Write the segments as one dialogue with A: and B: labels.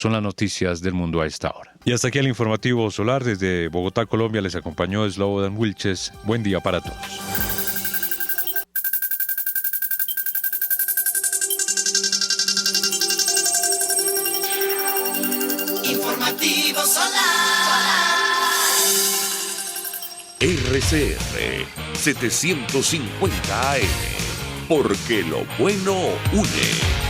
A: Son las noticias del mundo a esta hora. Y hasta aquí el informativo solar. Desde Bogotá, Colombia, les acompañó Slobodan Wilches. Buen día para todos.
B: Informativo solar.
C: RCR 750 AM. Porque lo bueno une.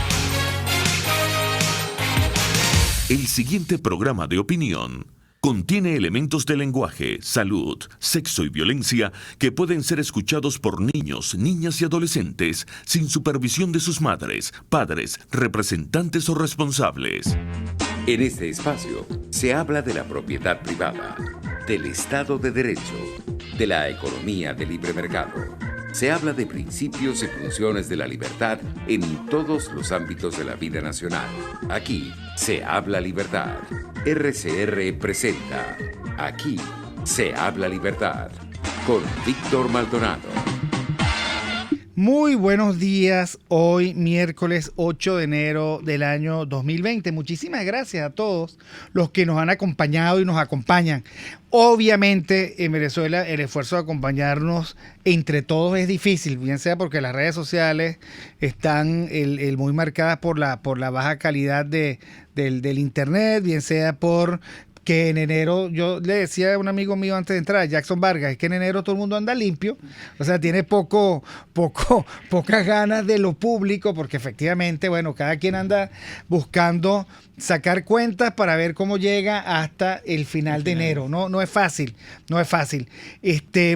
C: El siguiente programa de opinión contiene elementos de lenguaje, salud, sexo y violencia que pueden ser escuchados por niños, niñas y adolescentes sin supervisión de sus madres, padres, representantes o responsables.
D: En este espacio se habla de la propiedad privada, del Estado de Derecho, de la economía de libre mercado. Se habla de principios y funciones de la libertad en todos los ámbitos de la vida nacional. Aquí se habla libertad. RCR presenta Aquí se habla libertad con Víctor Maldonado.
E: Muy buenos días, hoy miércoles 8 de enero del año 2020. Muchísimas gracias a todos los que nos han acompañado y nos acompañan. Obviamente en Venezuela el esfuerzo de acompañarnos entre todos es difícil, bien sea porque las redes sociales están muy marcadas por la baja calidad del internet, bien sea por que en enero, yo le decía a un amigo mío antes de entrar, Jackson Vargas, es que en enero todo el mundo anda limpio, o sea, tiene pocas ganas de lo público, porque efectivamente, bueno, cada quien anda buscando sacar cuentas para ver cómo llega hasta el final de enero. No es fácil.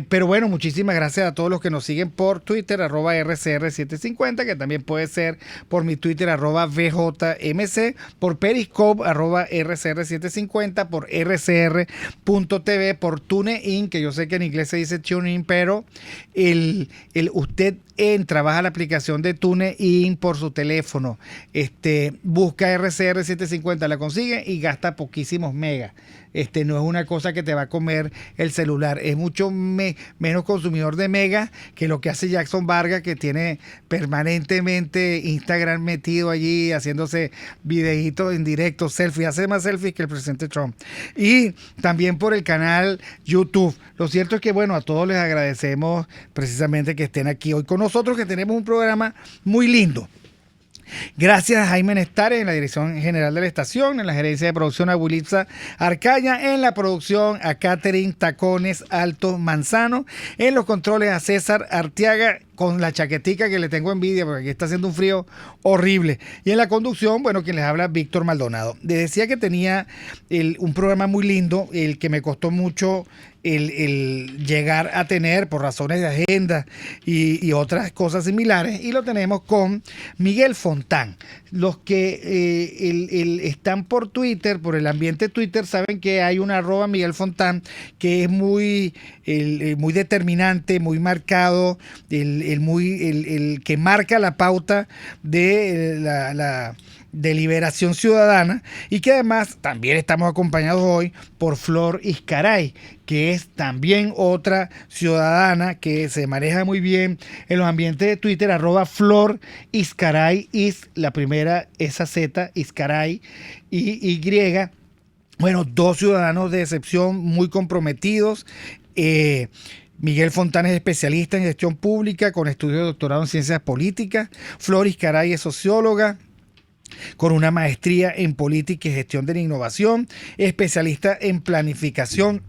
E: Pero bueno, muchísimas gracias a todos los que nos siguen por Twitter, @RCR750, que también puede ser por mi Twitter, @VJMC, por Periscope, @RCR750, por RCR.tv, por TuneIn, que yo sé que en inglés se dice TuneIn, pero usted entra, baja la aplicación de TuneIn por su teléfono, busca RCR750, la consigue y gasta poquísimos megas. No es una cosa que te va a comer el celular, es mucho menos consumidor de megas que lo que hace Jackson Vargas, que tiene permanentemente Instagram metido allí haciéndose videitos en directo, selfies, hace más selfies que el presidente Trump. Y también por el canal YouTube. Lo cierto es que, bueno, a todos les agradecemos precisamente que estén aquí hoy con nosotros, que tenemos un programa muy lindo. Gracias a Jaime Nestares en la dirección general de la estación, en la gerencia de producción a Wilitza Arcaya, en la producción a Catherine Tacones Alto Manzano, en los controles a César Arteaga, con la chaquetica que le tengo envidia porque aquí está haciendo un frío horrible, y en la conducción, bueno, quien les habla, Víctor Maldonado. Les decía que tenía un programa muy lindo, el que me costó mucho el llegar a tener por razones de agenda y otras cosas similares, y lo tenemos con Miguel Fontán. Los que están por Twitter, por el ambiente Twitter, saben que hay una @Miguel Fontán que es muy determinante, muy marcado, el que marca la pauta de la deliberación ciudadana, y que además también estamos acompañados hoy por Flor Iscaray, que es también otra ciudadana que se maneja muy bien en los ambientes de Twitter, @Flor Iscaray, la primera, esa Z, Iscaray, y Y. Bueno, dos ciudadanos de excepción muy comprometidos. Miguel Fontán es especialista en gestión pública con estudios de doctorado en ciencias políticas. Flor Iscaray es socióloga con una maestría en política y gestión de la innovación, especialista en planificación.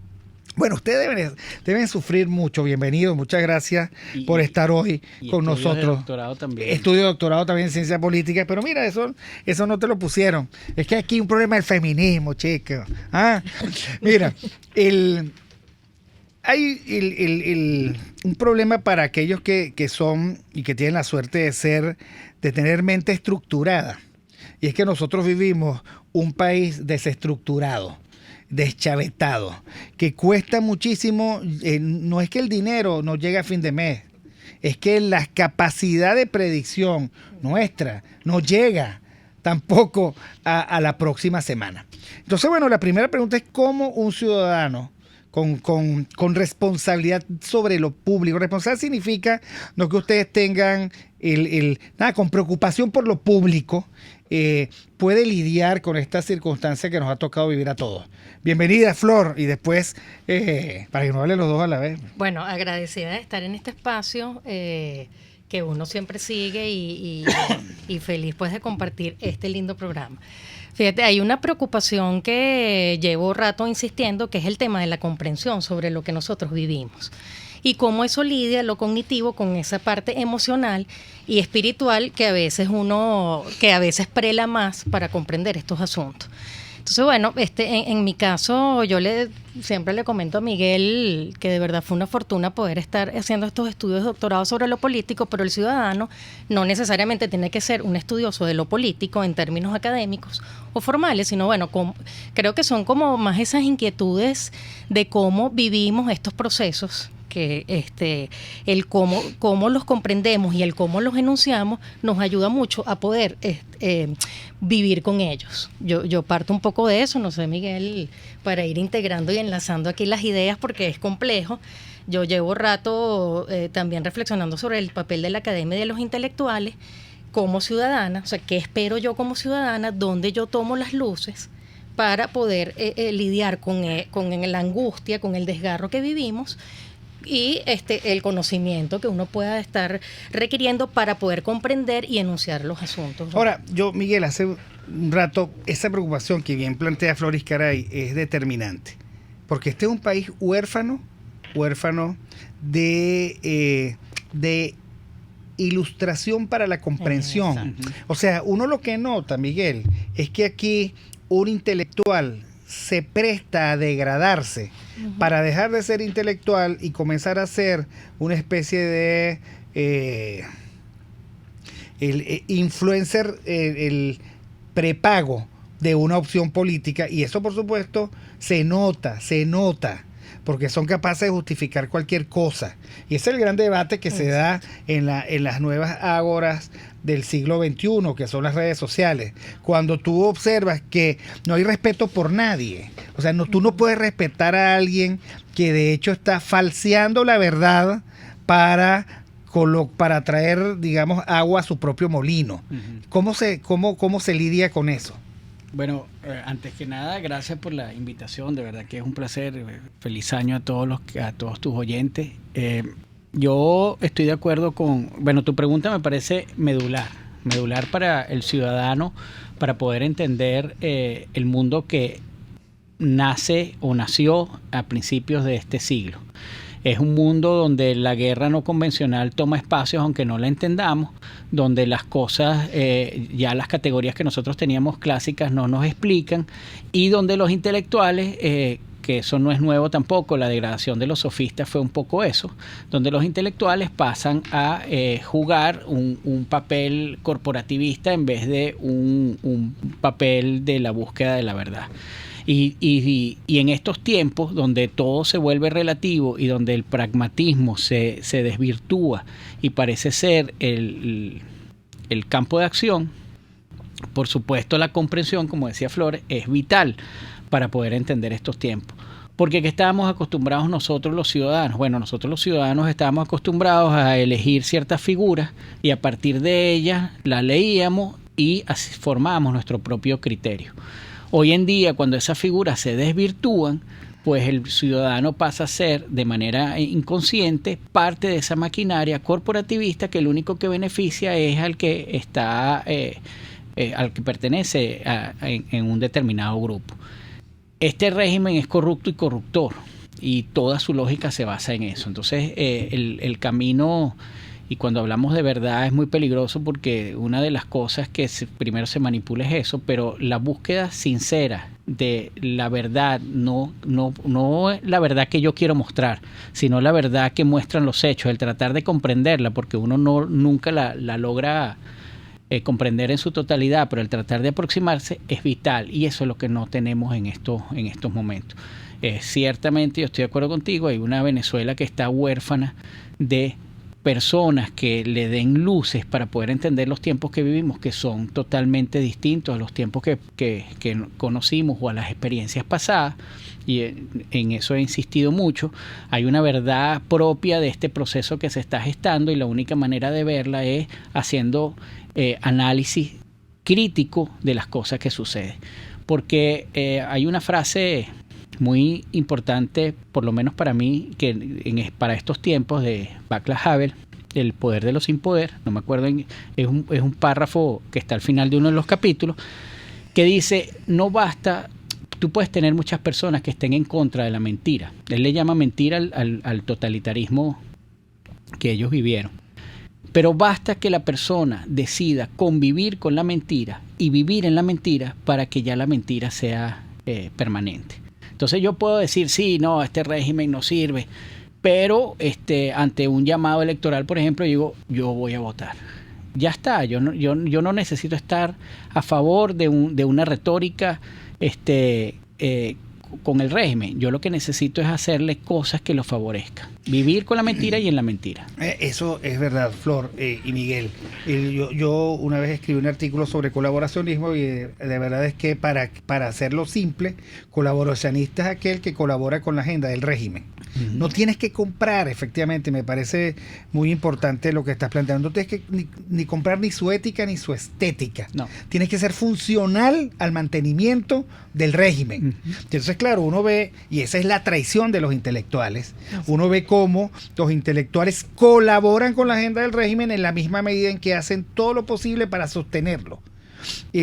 E: Bueno, ustedes deben sufrir mucho. Bienvenidos, muchas gracias por estar hoy con nosotros. Estudio de doctorado también en ciencias políticas, pero mira, eso no te lo pusieron. Es que aquí hay un problema del feminismo, chicos. Mira, hay un problema para aquellos que son y que tienen la suerte de tener mente estructurada. Y es que nosotros vivimos un país desestructurado, deschavetado, que cuesta muchísimo. No es que el dinero no llegue a fin de mes, es que la capacidad de predicción nuestra no llega tampoco a la próxima semana. Entonces, bueno, la primera pregunta es cómo un ciudadano con responsabilidad sobre lo público. Responsabilidad significa no que ustedes tengan con preocupación por lo público, puede lidiar con esta circunstancia que nos ha tocado vivir a todos. Bienvenida, Flor, y después, para que nos hablen los dos a la vez.
F: Bueno, agradecida de estar en este espacio que uno siempre sigue y feliz pues de compartir este lindo programa. Fíjate, hay una preocupación que llevo rato insistiendo, que es el tema de la comprensión sobre lo que nosotros vivimos y cómo eso lidia lo cognitivo con esa parte emocional y espiritual que a veces prela más para comprender estos asuntos. Entonces, bueno, en mi caso, siempre le comento a Miguel que de verdad fue una fortuna poder estar haciendo estos estudios de doctorado sobre lo político, pero el ciudadano no necesariamente tiene que ser un estudioso de lo político en términos académicos o formales, sino bueno, creo que son como más esas inquietudes de cómo vivimos estos procesos, que el cómo los comprendemos y el cómo los enunciamos nos ayuda mucho a poder vivir con ellos. Yo parto un poco de eso, no sé, Miguel, para ir integrando y enlazando aquí las ideas porque es complejo. Yo llevo rato también reflexionando sobre el papel de la academia y de los intelectuales como ciudadana, o sea, qué espero yo como ciudadana, dónde yo tomo las luces para poder lidiar con la angustia, con el desgarro que vivimos, y el conocimiento que uno pueda estar requiriendo para poder comprender y enunciar los asuntos.
E: Ahora, Miguel, hace un rato, esa preocupación que bien plantea Floris Caray es determinante, porque este es un país huérfano de ilustración para la comprensión. O sea, uno lo que nota, Miguel, es que aquí un intelectual se presta a degradarse para dejar de ser intelectual y comenzar a ser una especie de el influencer, el prepago de una opción política, y eso por supuesto se nota, porque son capaces de justificar cualquier cosa. Y ese es el gran debate que se da en las nuevas ágoras del siglo XXI, que son las redes sociales. Cuando tú observas que no hay respeto por nadie, o sea, tú no puedes respetar a alguien que de hecho está falseando la verdad para traer, digamos, agua a su propio molino. ¿Cómo se lidia con eso?
G: Bueno, antes que nada, gracias por la invitación, de verdad que es un placer. Feliz año a todos tus oyentes. Yo estoy de acuerdo tu pregunta me parece medular para el ciudadano, para poder entender el mundo que nació a principios de este siglo. Es un mundo donde la guerra no convencional toma espacios aunque no la entendamos, donde las cosas, ya las categorías que nosotros teníamos clásicas no nos explican, y donde los intelectuales, que eso no es nuevo tampoco, la degradación de los sofistas fue un poco eso, donde los intelectuales pasan a jugar un papel corporativista en vez de un papel de la búsqueda de la verdad. Y en estos tiempos donde todo se vuelve relativo y donde el pragmatismo se desvirtúa y parece ser el campo de acción, por supuesto la comprensión, como decía Flores, es vital para poder entender estos tiempos. Porque ¿qué estábamos acostumbrados nosotros los ciudadanos? Bueno, nosotros los ciudadanos estábamos acostumbrados a elegir ciertas figuras y a partir de ellas las leíamos y así formábamos nuestro propio criterio. Hoy en día, cuando esas figuras se desvirtúan, pues el ciudadano pasa a ser de manera inconsciente parte de esa maquinaria corporativista que lo único que beneficia es al que está, al que pertenece en un determinado grupo. Este régimen es corrupto y corruptor y toda su lógica se basa en eso. Entonces, el camino, y cuando hablamos de verdad es muy peligroso porque una de las cosas que primero se manipula es eso, pero la búsqueda sincera de la verdad, no la verdad que yo quiero mostrar, sino la verdad que muestran los hechos, el tratar de comprenderla, porque uno nunca la logra comprender en su totalidad, pero el tratar de aproximarse es vital, y eso es lo que no tenemos en estos momentos. Ciertamente, yo estoy de acuerdo contigo, hay una Venezuela que está huérfana de personas que le den luces para poder entender los tiempos que vivimos, que son totalmente distintos a los tiempos que conocimos o a las experiencias pasadas, y en eso he insistido mucho. Hay una verdad propia de este proceso que se está gestando y la única manera de verla es haciendo análisis crítico de las cosas que suceden. Porque hay una frase muy importante, por lo menos para mí, que para estos tiempos, de Václav Havel, El poder de los sin poder, no me acuerdo, es un párrafo que está al final de uno de los capítulos, que dice, no basta, tú puedes tener muchas personas que estén en contra de la mentira. Él le llama mentira al totalitarismo que ellos vivieron. Pero basta que la persona decida convivir con la mentira y vivir en la mentira para que ya la mentira sea permanente. Entonces yo puedo decir, sí, no, este régimen no sirve, pero ante un llamado electoral, por ejemplo, digo, yo voy a votar. Ya está, yo no necesito estar a favor de una retórica con el régimen. Yo lo que necesito es hacerle cosas que lo favorezcan. Vivir con la mentira y en la mentira.
E: Eso es verdad, Flor y Miguel. Yo una vez escribí un artículo sobre colaboracionismo y de verdad es que para hacerlo simple, colaboracionista es aquel que colabora con la agenda del régimen. Uh-huh. No tienes que comprar, efectivamente, me parece muy importante lo que estás planteando. No tienes que ni comprar ni su ética ni su estética. No. Tienes que ser funcional al mantenimiento del régimen. Uh-huh. Entonces, claro, uno ve, y esa es la traición de los intelectuales, uno ve cómo los intelectuales colaboran con la agenda del régimen en la misma medida en que hacen todo lo posible para sostenerlo.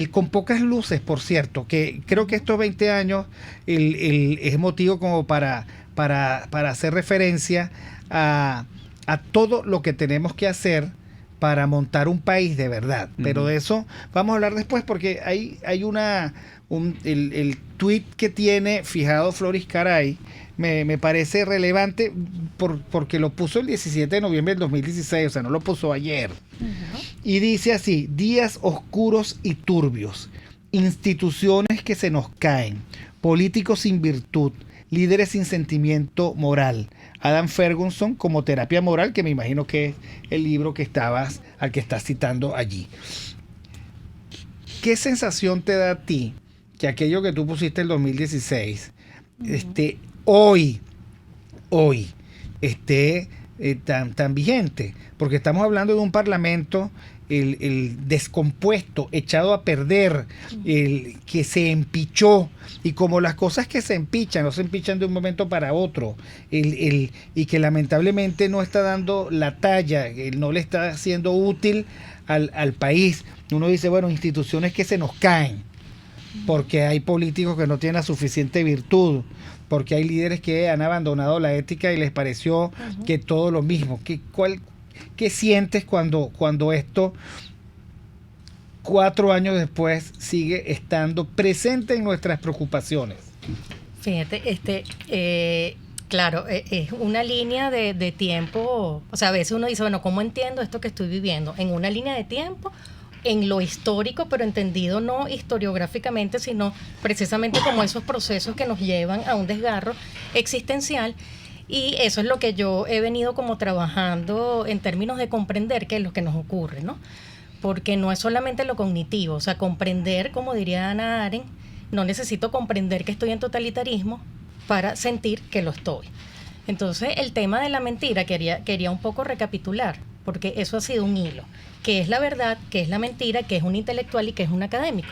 E: Con pocas luces, por cierto, que creo que estos 20 años es motivo como para hacer referencia a todo lo que tenemos que hacer para montar un país de verdad. Uh-huh. Pero de eso vamos a hablar después, porque hay el tuit que tiene fijado Floris Caray me parece relevante porque lo puso el 17 de noviembre del 2016, o sea, no lo puso ayer. Uh-huh. Y dice así: días oscuros y turbios, instituciones que se nos caen, políticos sin virtud, líderes sin sentimiento moral. Adam Ferguson como terapia moral, que me imagino que es el libro al que estás citando allí. ¿Qué sensación te da a ti que aquello que tú pusiste en 2016 hoy esté tan vigente? Porque estamos hablando de un parlamento el descompuesto, echado a perder, el que se empichó, y como las cosas que se empichan, no se empichan de un momento para otro, y que lamentablemente no está dando la talla, no le está haciendo útil al país. Uno dice, bueno, instituciones que se nos caen, porque hay políticos que no tienen la suficiente virtud, porque hay líderes que han abandonado la ética y les pareció uh-huh. que todo lo mismo. ¿Qué sientes cuando esto, 4 años después, sigue estando presente en nuestras preocupaciones?
F: Fíjate, claro, es una línea de tiempo. O sea, a veces uno dice, bueno, ¿cómo entiendo esto que estoy viviendo? En una línea de tiempo, en lo histórico, pero entendido no historiográficamente, sino precisamente como esos procesos que nos llevan a un desgarro existencial. Y eso es lo que yo he venido como trabajando en términos de comprender qué es lo que nos ocurre, ¿no? Porque no es solamente lo cognitivo, o sea, comprender, como diría Hannah Arendt, no necesito comprender que estoy en totalitarismo para sentir que lo estoy. Entonces, el tema de la mentira quería un poco recapitular, porque eso ha sido un hilo. ¿Qué es la verdad? ¿Qué es la mentira? ¿Qué es un intelectual y qué es un académico?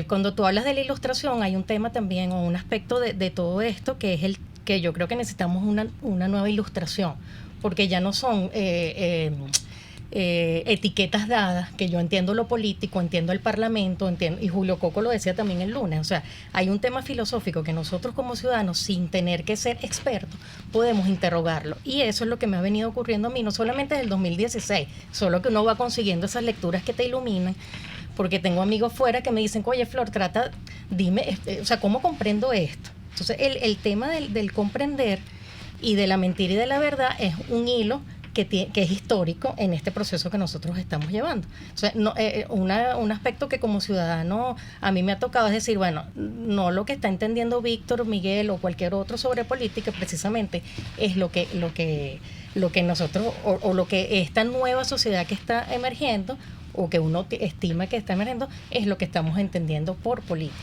F: Cuando tú hablas de la ilustración, hay un tema también, o un aspecto de todo esto, que es el que yo creo que necesitamos una nueva ilustración, porque ya no son etiquetas dadas, que yo entiendo lo político, entiendo el parlamento, y Julio Coco lo decía también el lunes, o sea, hay un tema filosófico que nosotros como ciudadanos, sin tener que ser expertos, podemos interrogarlo, y eso es lo que me ha venido ocurriendo a mí, no solamente desde el 2016, solo que uno va consiguiendo esas lecturas que te iluminan, porque tengo amigos fuera que me dicen, oye Flor, dime, o sea, ¿cómo comprendo esto? Entonces, el tema del comprender y de la mentira y de la verdad es un hilo que es histórico en este proceso que nosotros estamos llevando. O sea, un aspecto que como ciudadano a mí me ha tocado es decir, bueno, no lo que está entendiendo Víctor, Miguel o cualquier otro sobre política precisamente es lo que nosotros o lo que esta nueva sociedad que está emergiendo o que uno estima que está emergiendo es lo que estamos entendiendo por política.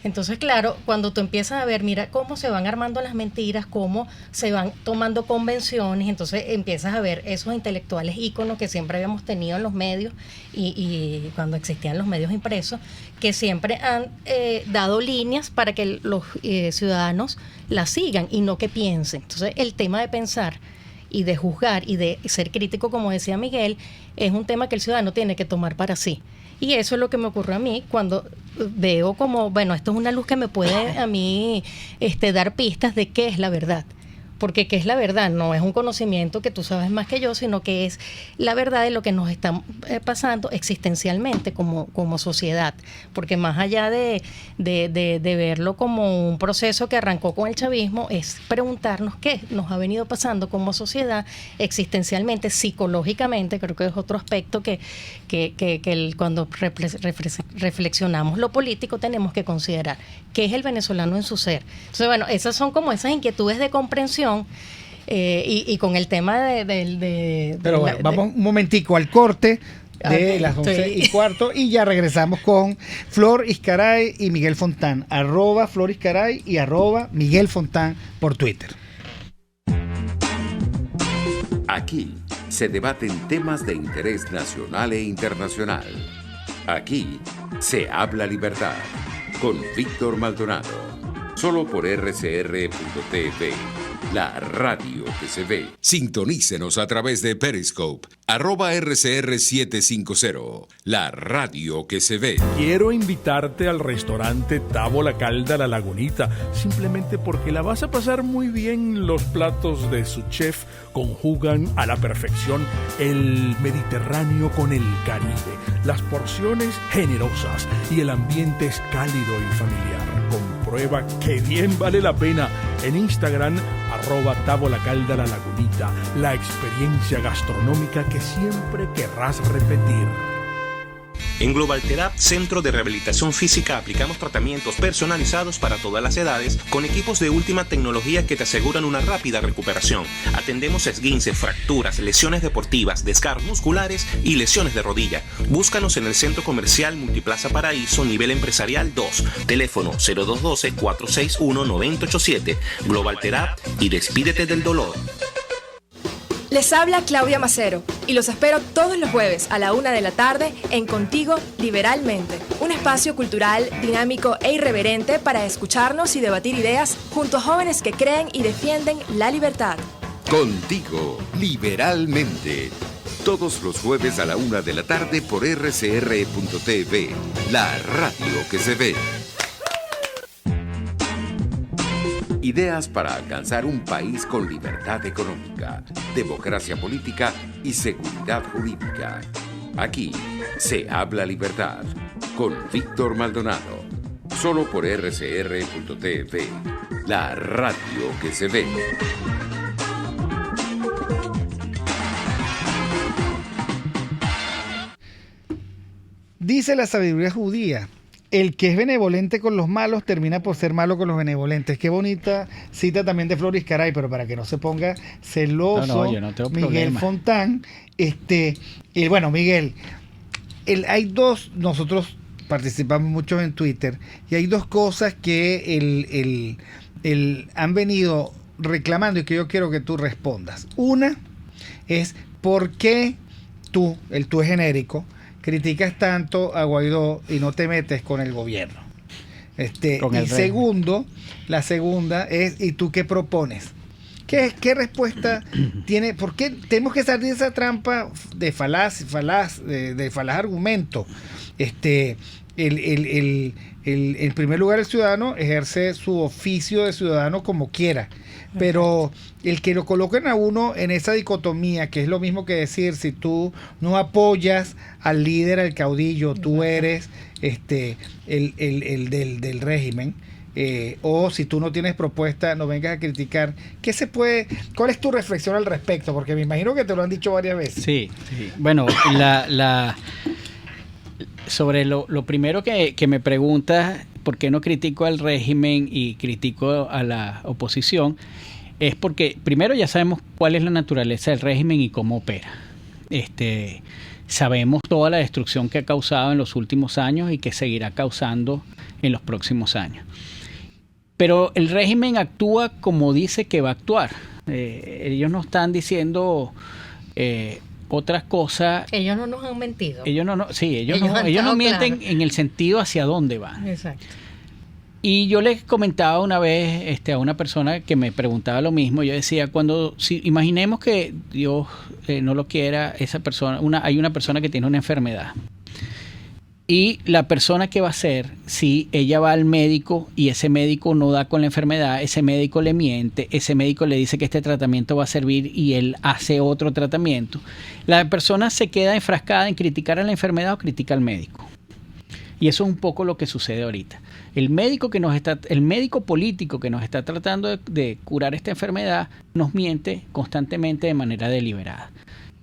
F: Entonces, claro, cuando tú empiezas a ver, mira cómo se van armando las mentiras, cómo se van tomando convenciones, entonces empiezas a ver esos intelectuales íconos que siempre habíamos tenido en los medios y cuando existían los medios impresos, que siempre han dado líneas para que los ciudadanos las sigan y no que piensen. Entonces, el tema de pensar y de juzgar y de ser crítico, como decía Miguel, es un tema que el ciudadano tiene que tomar para sí. Y eso es lo que me ocurrió a mí cuando veo como, bueno, esto es una luz que me puede a mí dar pistas de qué es la verdad. Porque qué es la verdad no es un conocimiento que tú sabes más que yo, sino que es la verdad de lo que nos está pasando existencialmente como sociedad. Porque más allá de verlo como un proceso que arrancó con el chavismo, es preguntarnos qué nos ha venido pasando como sociedad existencialmente, psicológicamente. Creo que es otro aspecto que cuando reflexionamos lo político tenemos que considerar qué es el venezolano en su ser. Entonces, bueno, esas son como esas inquietudes de comprensión. Y con el tema
E: Pero bueno, vamos un momentico al corte de las 11:15 y ya regresamos con Flor Iscaray y Miguel Fontán, @Flor Iscaray y @Miguel Fontán por Twitter.
D: Aquí se debaten temas de interés nacional e internacional. Aquí se habla libertad con Víctor Maldonado. Solo por rcr.tv, la radio que se ve.
H: Sintonícenos a través de Periscope, @RCR750, la radio que se ve.
I: Quiero invitarte al restaurante Távola Calda La Lagunita, simplemente porque la vas a pasar muy bien. Los platos de su chef conjugan a la perfección el Mediterráneo con el Caribe, las porciones generosas y el ambiente es cálido y familiar. Comprueba que bien vale la pena en Instagram, @Távola Calda La Lagunita, la experiencia gastronómica que siempre querrás repetir.
J: En Global Therapy, Centro de Rehabilitación Física, aplicamos tratamientos personalizados para todas las edades con equipos de última tecnología que te aseguran una rápida recuperación. Atendemos esguinces, fracturas, lesiones deportivas, desgarros musculares y lesiones de rodilla. Búscanos en el Centro Comercial Multiplaza Paraíso, nivel empresarial 2. Teléfono 0212-461-9087. Global Therapy y despídete del dolor.
K: Les habla Claudia Macero y los espero todos los jueves a la 1 de la tarde en Contigo Liberalmente, un espacio cultural, dinámico e irreverente para escucharnos y debatir ideas junto a jóvenes que creen y defienden la libertad.
D: Contigo Liberalmente. Todos los jueves a la 1 de la tarde por rcr.tv, la radio que se ve. Ideas para alcanzar un país con libertad económica, democracia política y seguridad jurídica. Aquí se habla libertad con Víctor Maldonado. Solo por rcr.tv, la radio que se ve.
E: Dice la sabiduría judía: el que es benevolente con los malos termina por ser malo con los benevolentes. Qué bonita cita también de Flor Iscaray, pero para que no se ponga celoso,
G: yo no tengo
E: Miguel
G: problema.
E: Fontán. Bueno, Miguel, hay dos, nosotros participamos mucho en Twitter, y hay dos cosas que han venido reclamando y que yo quiero que tú respondas. Una es: ¿por qué tú, el tú es genérico, criticas tanto a Guaidó y no te metes con el gobierno? La segunda es: ¿y tú qué propones? ¿Qué respuesta tiene? ¿Por qué tenemos que salir de esa trampa de falaz argumento? En primer lugar, el ciudadano ejerce su oficio de ciudadano como quiera, pero el que lo coloquen a uno en esa dicotomía, que es lo mismo que decir: si tú no apoyas al líder, al caudillo, tú eres el del régimen, o si tú no tienes propuesta, no vengas a criticar. ¿Cuál es tu reflexión al respecto? Porque me imagino que te lo han dicho varias veces.
G: Sí. Bueno, sobre lo primero que me preguntas, ¿por qué no critico al régimen y critico a la oposición? Es porque primero ya sabemos cuál es la naturaleza del régimen y cómo opera. sabemos toda la destrucción que ha causado en los últimos años y que seguirá causando en los próximos años. Pero el régimen actúa como dice que va a actuar. Ellos no están diciendo otras cosas.
F: Ellos no nos han mentido.
G: Ellos no mienten en el sentido hacia dónde van.
F: Exacto.
G: Y yo les comentaba una vez a una persona que me preguntaba lo mismo. Yo decía, si imaginemos que Dios no lo quiera, esa persona, hay una persona que tiene una enfermedad. Y la persona que va a hacer, si ella va al médico y ese médico no da con la enfermedad, ese médico le miente, ese médico le dice que este tratamiento va a servir y él hace otro tratamiento, la persona se queda enfrascada en criticar a la enfermedad o critica al médico. Y eso es un poco lo que sucede ahorita. El médico político que nos está tratando de curar esta enfermedad nos miente constantemente de manera deliberada.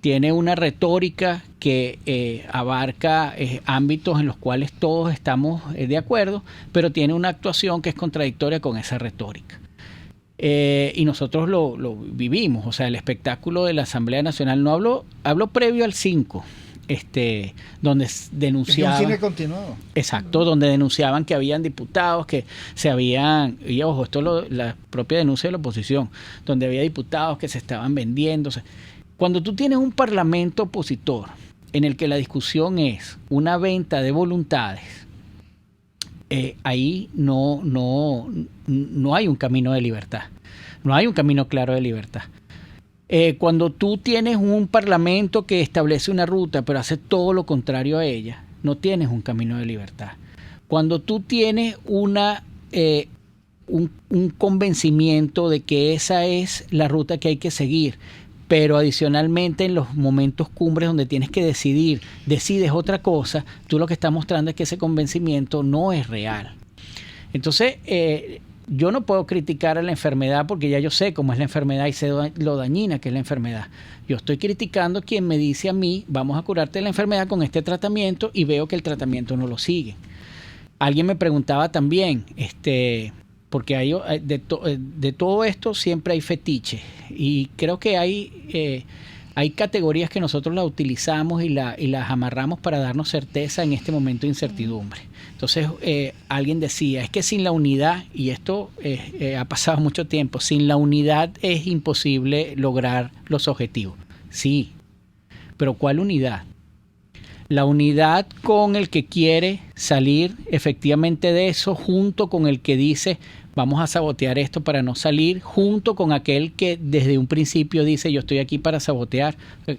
G: Tiene una retórica que abarca ámbitos en los cuales todos estamos de acuerdo, pero tiene una actuación que es contradictoria con esa retórica. Y nosotros lo vivimos. O sea, el espectáculo de la Asamblea Nacional, no hablo previo al 5, donde denunciaban...
E: Es un cine continuado.
G: Exacto, donde denunciaban que habían diputados que se habían... Y ojo, esto es la propia denuncia de la oposición, donde había diputados que se estaban vendiéndose. Cuando tú tienes un parlamento opositor en el que la discusión es una venta de voluntades, ahí no hay un camino de libertad, no hay un camino claro de libertad. Cuando tú tienes un parlamento que establece una ruta pero hace todo lo contrario a ella, no tienes un camino de libertad. Cuando tú tienes un convencimiento de que esa es la ruta que hay que seguir, pero adicionalmente en los momentos cumbres donde tienes que decides otra cosa, tú lo que estás mostrando es que ese convencimiento no es real. Entonces, yo no puedo criticar a la enfermedad porque ya yo sé cómo es la enfermedad y sé lo dañina que es la enfermedad. Yo estoy criticando a quien me dice a mí, vamos a curarte de la enfermedad con este tratamiento, y veo que el tratamiento no lo sigue. Alguien me preguntaba también, porque de todo esto siempre hay fetiches, y creo que hay categorías que nosotros las utilizamos y las amarramos para darnos certeza en este momento de incertidumbre. Entonces alguien decía, es que sin la unidad, y esto ha pasado mucho tiempo, sin la unidad es imposible lograr los objetivos. Sí, pero ¿cuál unidad? La unidad con el que quiere salir efectivamente de eso, junto con el que dice vamos a sabotear esto para no salir, junto con aquel que desde un principio dice yo estoy aquí para sabotear.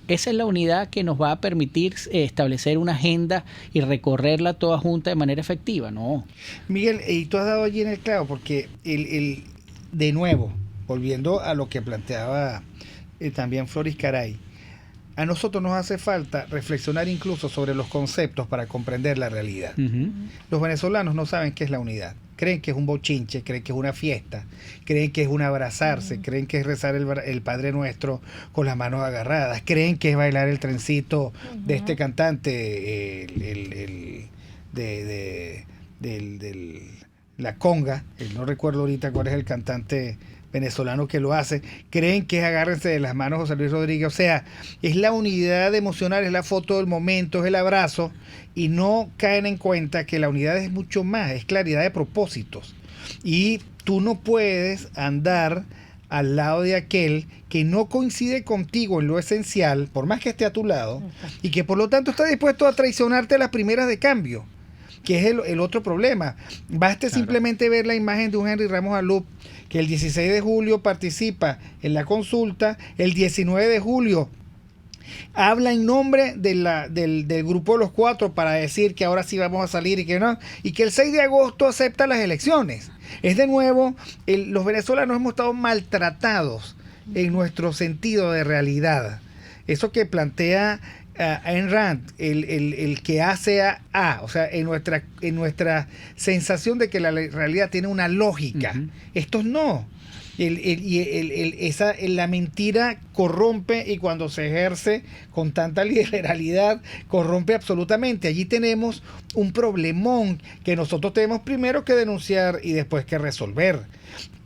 G: Esa es la unidad que nos va a permitir establecer una agenda y recorrerla toda junta de manera efectiva, ¿no?
E: Miguel, y tú has dado allí en el clavo, porque de nuevo, volviendo a lo que planteaba también Floris Caray, a nosotros nos hace falta reflexionar incluso sobre los conceptos para comprender la realidad. Uh-huh. Los venezolanos no saben qué es la unidad. Creen que es un bochinche, creen que es una fiesta, creen que es un abrazarse, creen que es rezar el Padre Nuestro con las manos agarradas, creen que es bailar el trencito de este cantante, de la conga, no recuerdo ahorita cuál es el cantante venezolano que lo hace, creen que es agárrense de las manos José Luis Rodríguez. O sea, es la unidad emocional, es la foto del momento, es el abrazo, y no caen en cuenta que la unidad es mucho más, es claridad de propósitos, y tú no puedes andar al lado de aquel que no coincide contigo en lo esencial, por más que esté a tu lado, y que por lo tanto está dispuesto a traicionarte a las primeras de cambio, que es el otro problema. Basta simplemente ver la imagen de un Henry Ramos Alup, que el 16 de julio participa en la consulta, el 19 de julio habla en nombre del grupo de los 4 para decir que ahora sí vamos a salir y que no, y que el 6 de agosto acepta las elecciones. Es de nuevo, los venezolanos hemos estado maltratados en nuestro sentido de realidad. Eso que plantea Ayn Rand, el que hace o sea, en nuestra sensación de que la realidad tiene una lógica. Uh-huh. Estos no. La mentira corrompe, y cuando se ejerce con tanta liberalidad corrompe absolutamente. Allí tenemos un problemón que nosotros tenemos primero que denunciar y después que resolver.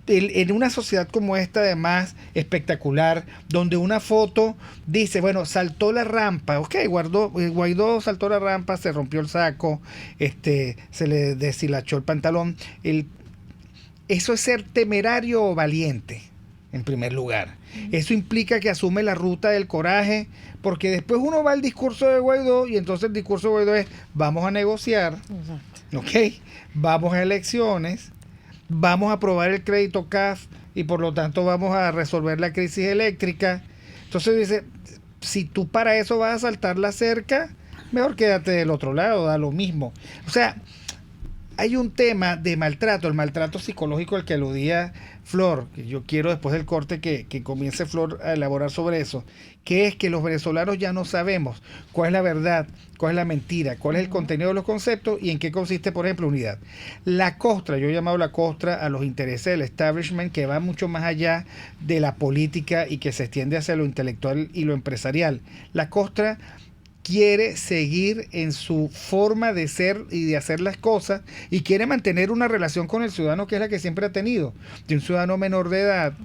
E: en una sociedad como esta, además, espectacular, donde una foto dice, bueno, saltó la rampa, ok, Guaidó saltó la rampa, se rompió el saco, se le deshilachó el pantalón. Eso es ser temerario o valiente, en primer lugar. Eso implica que asume la ruta del coraje, porque después uno va al discurso de Guaidó, y entonces el discurso de Guaidó es, vamos a negociar, ok, vamos a elecciones, vamos a aprobar el crédito CAF y por lo tanto vamos a resolver la crisis eléctrica. Entonces dice, si tú para eso vas a saltar la cerca, mejor quédate del otro lado, da lo mismo. O sea, hay un tema de maltrato, el maltrato psicológico al que aludía Flor, que yo quiero después del corte que comience Flor a elaborar sobre eso, que es que los venezolanos ya no sabemos cuál es la verdad, cuál es la mentira, cuál es el contenido de los conceptos y en qué consiste, por ejemplo, unidad. La costra, yo he llamado la costra a los intereses del establishment que va mucho más allá de la política y que se extiende hacia lo intelectual y lo empresarial. La costra quiere seguir en su forma de ser y de hacer las cosas y quiere mantener una relación con el ciudadano que es la que siempre ha tenido, de un ciudadano menor de edad,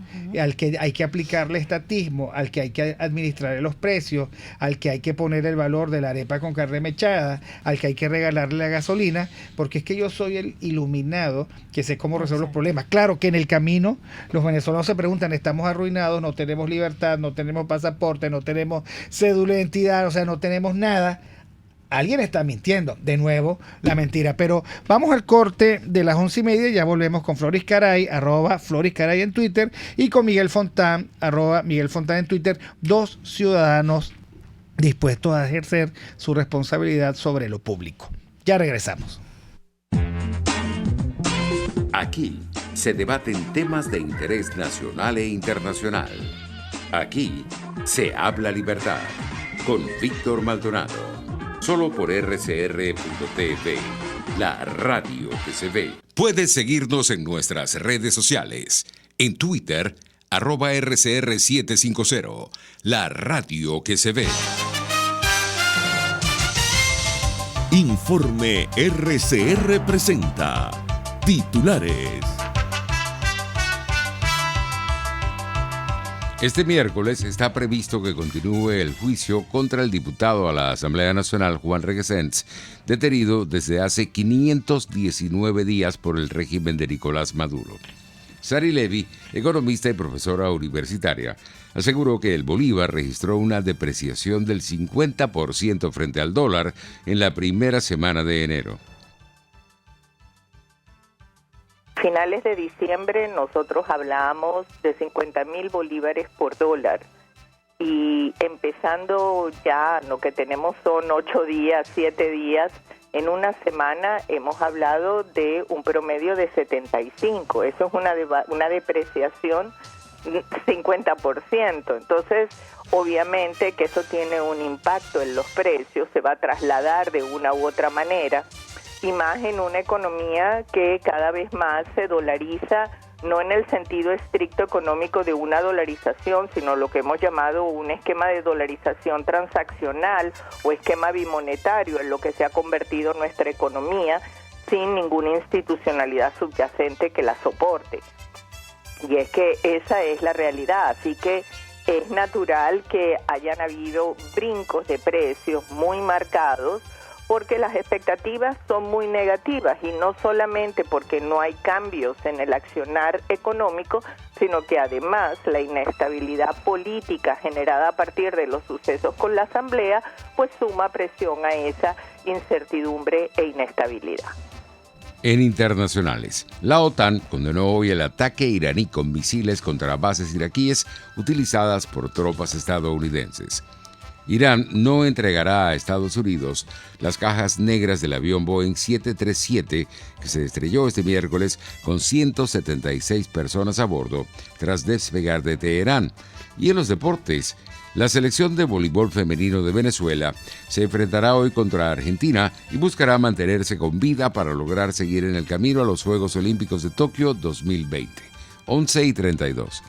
E: al que hay que aplicarle estatismo, al que hay que administrarle los precios, al que hay que poner el valor de la arepa con carne mechada, al que hay que regalarle la gasolina, porque es que yo soy el iluminado que sé cómo resolver los problemas. Claro que en el camino los venezolanos se preguntan, estamos arruinados, no tenemos libertad, no tenemos pasaporte, no tenemos cédula de identidad, o sea, no tenemos nada. Alguien está mintiendo, de nuevo la mentira. Pero vamos al corte de las 11:30 y ya volvemos con Floris Caray, @FlorisCaray en Twitter, y con Miguel Fontán, @Miguel Fontán en Twitter, dos ciudadanos dispuestos a ejercer su responsabilidad sobre lo público. Ya regresamos.
D: Aquí se debaten temas de interés nacional e internacional. Aquí se habla libertad. Con Víctor Maldonado, solo por rcr.tv, la radio que se ve.
H: Puedes seguirnos en nuestras redes sociales. En Twitter, @RCR750, la radio que se ve.
C: Informe RCR presenta titulares.
D: Este miércoles está previsto que continúe el juicio contra el diputado a la Asamblea Nacional, Juan Requesens, detenido desde hace 519 días por el régimen de Nicolás Maduro. Sari Levy, economista y profesora universitaria, aseguró que el bolívar registró una depreciación del 50% frente al dólar en la primera semana de enero.
L: Finales de diciembre nosotros hablábamos de 50.000 bolívares por dólar y empezando ya lo que tenemos son 8 días, 7 días, en una semana hemos hablado de un promedio de 75, eso es una depreciación 50%, entonces obviamente que eso tiene un impacto en los precios, se va a trasladar de una u otra manera. Y más en una economía que cada vez más se dolariza, no en el sentido estricto económico de una dolarización, sino lo que hemos llamado un esquema de dolarización transaccional o esquema bimonetario, en lo que se ha convertido nuestra economía sin ninguna institucionalidad subyacente que la soporte. Y es que esa es la realidad, así que es natural que hayan habido brincos de precios muy marcados, porque las expectativas son muy negativas y no solamente porque no hay cambios en el accionar económico, sino que además la inestabilidad política generada a partir de los sucesos con la Asamblea, pues suma presión a esa incertidumbre e inestabilidad.
D: En internacionales, la OTAN condenó hoy el ataque iraní con misiles contra bases iraquíes utilizadas por tropas estadounidenses. Irán no entregará a Estados Unidos las cajas negras del avión Boeing 737 que se estrelló este miércoles con 176 personas a bordo tras despegar de Teherán. Y en los deportes, la selección de voleibol femenino de Venezuela se enfrentará hoy contra Argentina y buscará mantenerse con vida para lograr seguir en el camino a los Juegos Olímpicos de Tokio 2020. 11:32.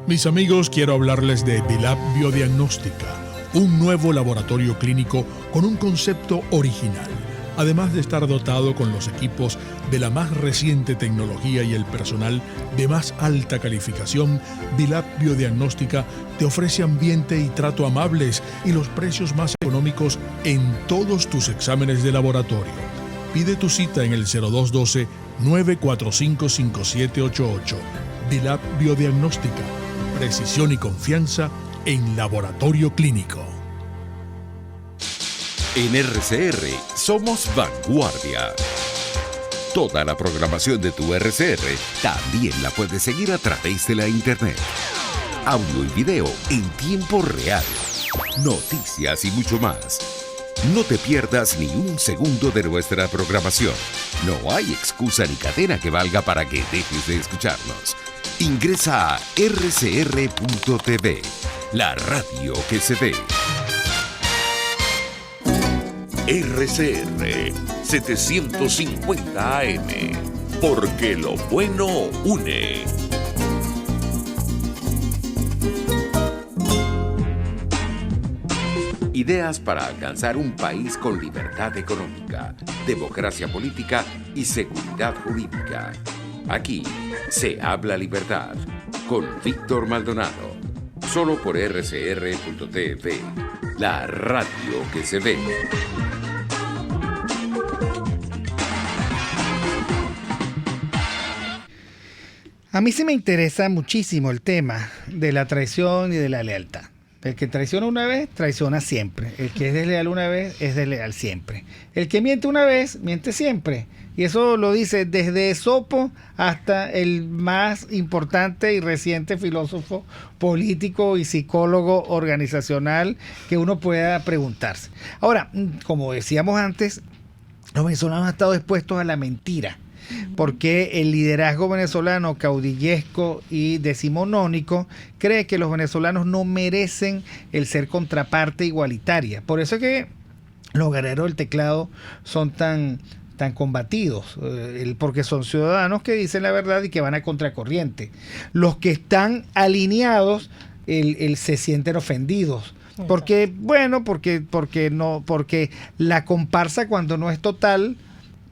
I: Mis amigos, quiero hablarles de Dilab Biodiagnóstica, un nuevo laboratorio clínico con un concepto original. Además de estar dotado con los equipos de la más reciente tecnología y el personal de más alta calificación, Dilab Biodiagnóstica te ofrece ambiente y trato amables y los precios más económicos en todos tus exámenes de laboratorio. Pide tu cita en el 0212-945-5788. Dilab Biodiagnóstica. Precisión y confianza en laboratorio clínico.
H: En RCR somos vanguardia. Toda la programación de tu RCR también la puedes seguir a través de la internet. Audio y video en tiempo real. Noticias y mucho más. No te pierdas ni un segundo de nuestra programación. No hay excusa ni cadena que valga para que dejes de escucharnos. Ingresa a rcr.tv, la radio que se ve.
C: RCR 750 AM, porque lo bueno une.
D: Ideas para alcanzar un país con libertad económica, democracia política y seguridad jurídica. Aquí se habla libertad con Víctor Maldonado, solo por rcr.tv, la radio que se ve.
E: A mí sí me interesa muchísimo el tema de la traición y de la lealtad. El que traiciona una vez, traiciona siempre. El que es desleal una vez, es desleal siempre. El que miente una vez, miente siempre. Y eso lo dice desde Esopo hasta el más importante y reciente filósofo político y psicólogo organizacional que uno pueda preguntarse. Ahora, como decíamos antes, los venezolanos han estado expuestos a la mentira, porque el liderazgo venezolano caudillesco y decimonónico cree que los venezolanos no merecen el ser contraparte igualitaria. Por eso es que los guerreros del teclado son tan combatidos, porque son ciudadanos que dicen la verdad y que van a contracorriente. Los que están alineados se sienten ofendidos. Porque la comparsa, cuando no es total,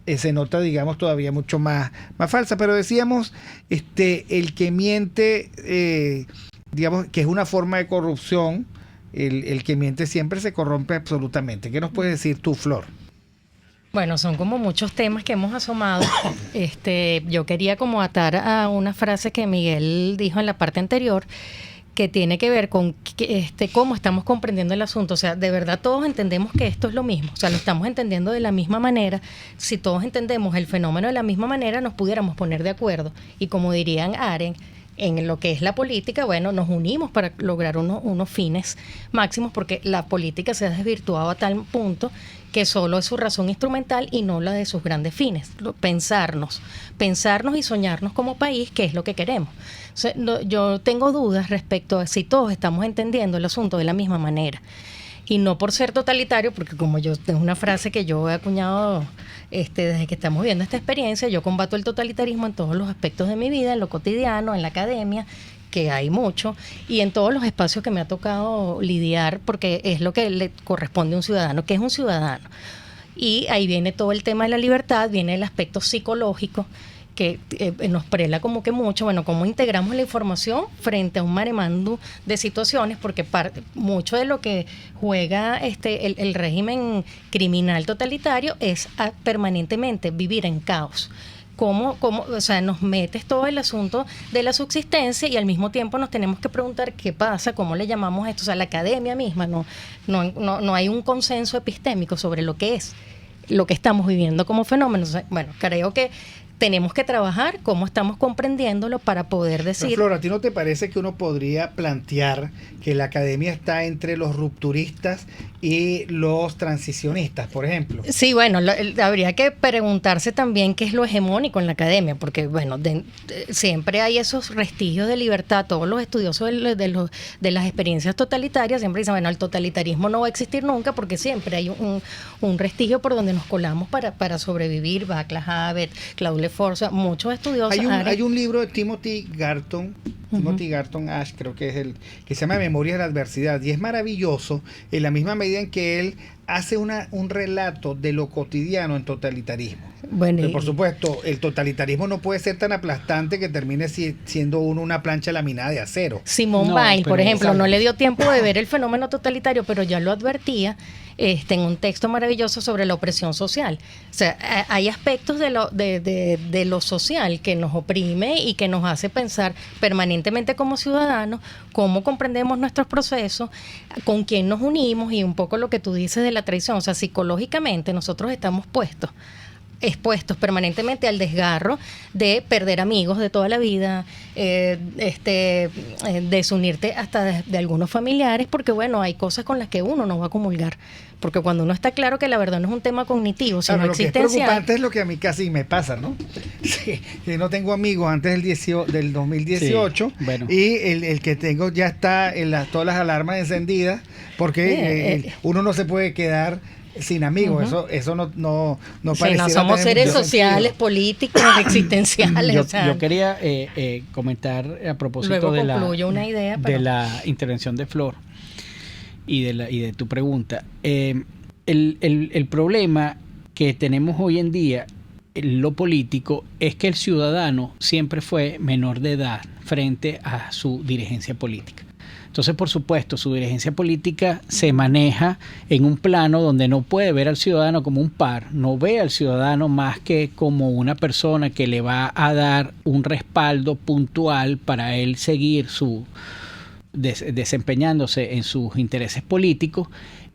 E: se nota, digamos, todavía mucho más falsa. Pero decíamos, el que miente, digamos, que es una forma de corrupción, el que miente siempre se corrompe absolutamente. ¿Qué nos puedes decir tú, Flor?
F: Bueno, son como muchos temas que hemos asomado. Yo quería como atar a una frase que Miguel dijo en la parte anterior, que tiene que ver con cómo estamos comprendiendo el asunto. O sea, de verdad todos entendemos que esto es lo mismo. O sea, lo estamos entendiendo de la misma manera. Si todos entendemos el fenómeno de la misma manera, nos pudiéramos poner de acuerdo. Y como dirían Arendt, en lo que es la política, bueno, nos unimos para lograr unos fines máximos, porque la política se ha desvirtuado a tal punto que solo es su razón instrumental y no la de sus grandes fines. Pensarnos y soñarnos como país, que es lo que queremos. O sea, yo tengo dudas respecto a si todos estamos entendiendo el asunto de la misma manera. Y no por ser totalitario, porque como yo tengo una frase que yo he acuñado desde que estamos viendo esta experiencia, yo combato el totalitarismo en todos los aspectos de mi vida, en lo cotidiano, en la academia, que hay mucho, y en todos los espacios que me ha tocado lidiar, porque es lo que le corresponde a un ciudadano, que es un ciudadano. Y ahí viene todo el tema de la libertad, viene el aspecto psicológico, que nos prela como que mucho, bueno, cómo integramos la información frente a un maremándum de situaciones, porque mucho de lo que juega el régimen criminal totalitario es permanentemente vivir en caos. O sea, nos metes todo el asunto de la subsistencia y al mismo tiempo nos tenemos que preguntar qué pasa, cómo le llamamos esto. O sea, la academia misma, no hay un consenso epistémico sobre lo que es, lo que estamos viviendo como fenómeno. O sea, bueno, creo que tenemos que trabajar cómo estamos comprendiéndolo para poder decir...
E: Pero Flor, ¿a ti no te parece que uno podría plantear que la academia está entre los rupturistas y los transicionistas, por ejemplo?
F: Sí, bueno, habría que preguntarse también qué es lo hegemónico en la academia, porque bueno, siempre hay esos vestigios de libertad. Todos los estudiosos de las experiencias totalitarias siempre dicen, bueno, el totalitarismo no va a existir nunca porque siempre hay un vestigio por donde nos colamos para sobrevivir. Václav Havel, Claude Lefort, muchos estudiosos.
E: Hay un libro de Timothy Garton Timothy Garton Ash, creo que es el que se llama Memorias de la Adversidad, y es maravilloso en la misma medida en que él hace un relato de lo cotidiano en totalitarismo.
F: Bueno,
E: pero por supuesto, el totalitarismo no puede ser tan aplastante que termine siendo una plancha laminada de acero.
F: Simone Weil, por ejemplo, no le dio tiempo de ver el fenómeno totalitario, pero ya lo advertía en un texto maravilloso sobre la opresión social. O sea, hay aspectos de lo social que nos oprime y que nos hace pensar permanentemente como ciudadanos cómo comprendemos nuestros procesos, con quién nos unimos y un poco lo que tú dices de la traición. O sea, psicológicamente nosotros estamos expuestos permanentemente al desgarro de perder amigos de toda la vida, desunirte hasta de algunos familiares, porque bueno, hay cosas con las que uno no va a comulgar, porque cuando uno está claro que la verdad no es un tema cognitivo, sino existencial.
E: Lo que es preocupante es lo que a mí casi me pasa, ¿no? Sí, que no tengo amigos antes del 2018, sí, bueno. Y el que tengo ya está en todas las alarmas encendidas, porque uno no se puede quedar sin amigos. Eso no pareciera.
F: No somos seres sociales, sentido. Políticos, existenciales.
G: Yo quería comentar a propósito de la intervención de Flor y de tu pregunta. El problema que tenemos hoy en día en lo político es que el ciudadano siempre fue menor de edad frente a su dirigencia política. Entonces, por supuesto, su dirigencia política se maneja en un plano donde no puede ver al ciudadano como un par, no ve al ciudadano más que como una persona que le va a dar un respaldo puntual para él seguir desempeñándose en sus intereses políticos.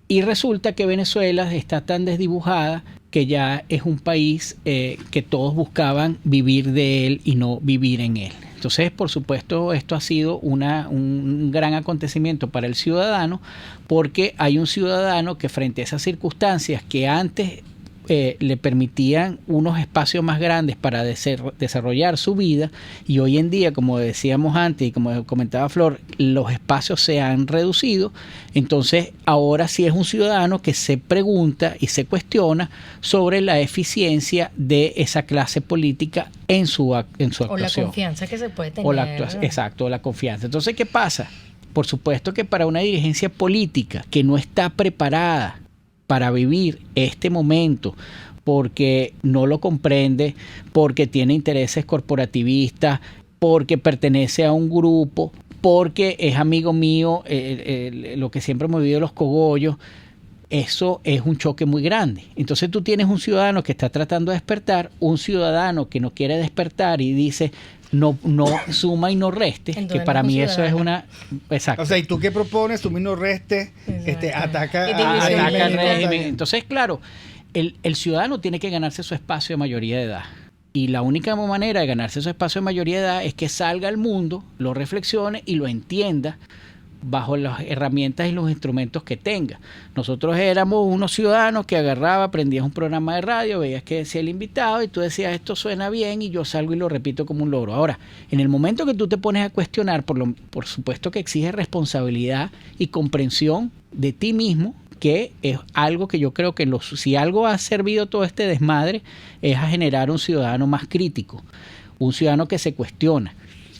G: Y resulta que Venezuela está tan desdibujada que ya es un país que todos buscaban vivir de él y no vivir en él. Entonces, por supuesto, esto ha sido un gran acontecimiento para el ciudadano, porque hay un ciudadano que frente a esas circunstancias que antes le permitían unos espacios más grandes para desarrollar su vida, y hoy en día, como decíamos antes y como comentaba Flor, los espacios se han reducido. Entonces ahora sí es un ciudadano que se pregunta y se cuestiona sobre la eficiencia de esa clase política en su actuación.
F: O la confianza que se puede tener.
G: Exacto, la confianza. Entonces, ¿qué pasa? Por supuesto que para una dirigencia política que no está preparada para vivir este momento, porque no lo comprende, porque tiene intereses corporativistas, porque pertenece a un grupo, porque es amigo mío, lo que siempre hemos vivido los cogollos, eso es un choque muy grande. Entonces tú tienes un ciudadano que está tratando de despertar, un ciudadano que no quiere despertar y dice no suma y no reste, que para mí eso es una... Exacto.
E: O sea, ¿y tú qué propones? Suma y no reste, ataca
G: al régimen. Entonces, claro, el ciudadano tiene que ganarse su espacio de mayoría de edad. Y la única manera de ganarse su espacio de mayoría de edad es que salga al mundo, lo reflexione y lo entienda bajo las herramientas y los instrumentos que tenga. Nosotros éramos unos ciudadanos que agarraba, prendías un programa de radio, veías que decía el invitado y tú decías esto suena bien y yo salgo y lo repito como un loro. Ahora, en el momento que tú te pones a cuestionar, por supuesto que exige responsabilidad y comprensión de ti mismo, que es algo que yo creo que si algo ha servido todo este desmadre es a generar un ciudadano más crítico, un ciudadano que se cuestiona,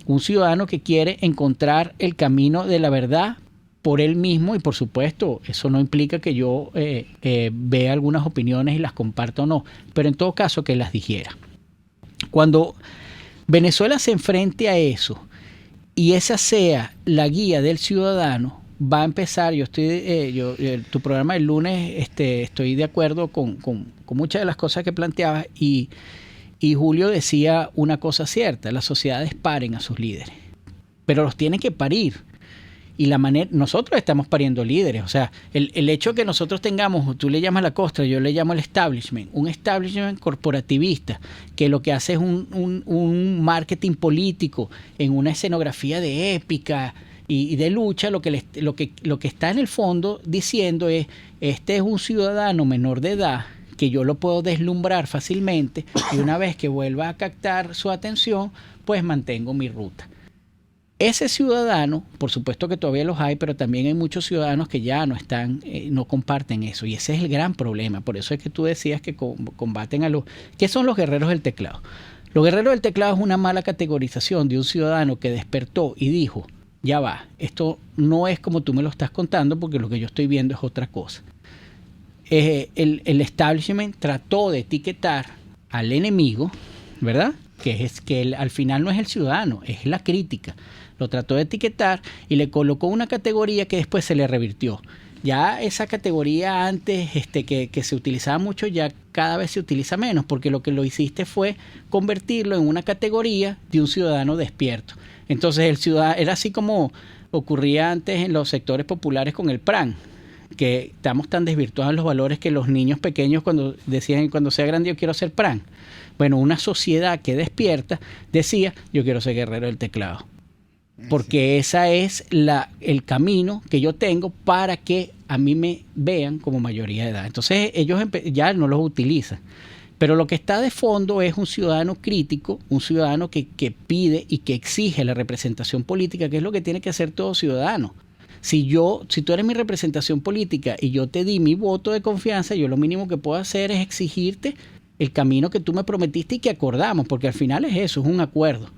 G: un ciudadano que quiere encontrar el camino de la verdad por él mismo, y por supuesto eso no implica que yo vea algunas opiniones y las comparta o no, pero en todo caso que las digiera. Cuando Venezuela se enfrente a eso y esa sea la guía del ciudadano, va a empezar, tu programa del lunes, estoy de acuerdo con muchas de las cosas que planteabas, y Julio decía una cosa cierta: las sociedades paren a sus líderes, pero los tienen que parir. Y nosotros estamos pariendo líderes. O sea, el hecho que nosotros tengamos, tú le llamas la costra, yo le llamo el establishment, un establishment corporativista, que lo que hace es un marketing político en una escenografía de épica y de lucha, lo que está en el fondo diciendo es: este es un ciudadano menor de edad que yo lo puedo deslumbrar fácilmente, y una vez que vuelva a captar su atención, pues mantengo mi ruta. Ese ciudadano, por supuesto que todavía los hay, pero también hay muchos ciudadanos que ya no comparten eso, y ese es el gran problema. Por eso es que tú decías que combaten ¿qué son los guerreros del teclado? Los guerreros del teclado es una mala categorización de un ciudadano que despertó y dijo, ya va, esto no es como tú me lo estás contando porque lo que yo estoy viendo es otra cosa. El establishment trató de etiquetar al enemigo, ¿verdad? Que él, al final no es el ciudadano, es la crítica. Lo trató de etiquetar y le colocó una categoría que después se le revirtió. Ya esa categoría antes que se utilizaba mucho, ya cada vez se utiliza menos, porque lo que lo hiciste fue convertirlo en una categoría de un ciudadano despierto. Entonces el ciudadano era así como ocurría antes en los sectores populares con el PRAN, que estamos tan desvirtuados en los valores que los niños pequeños cuando decían cuando sea grande yo quiero ser PRAN. Bueno, una sociedad que despierta decía yo quiero ser guerrero del teclado. Porque esa es el camino que yo tengo para que a mí me vean como mayoría de edad. Entonces ellos ya no los utilizan. Pero lo que está de fondo es un ciudadano crítico, un ciudadano que pide y que exige la representación política, que es lo que tiene que hacer todo ciudadano. Si tú eres mi representación política y yo te di mi voto de confianza, yo lo mínimo que puedo hacer es exigirte el camino que tú me prometiste y que acordamos, porque al final es eso, es un acuerdo.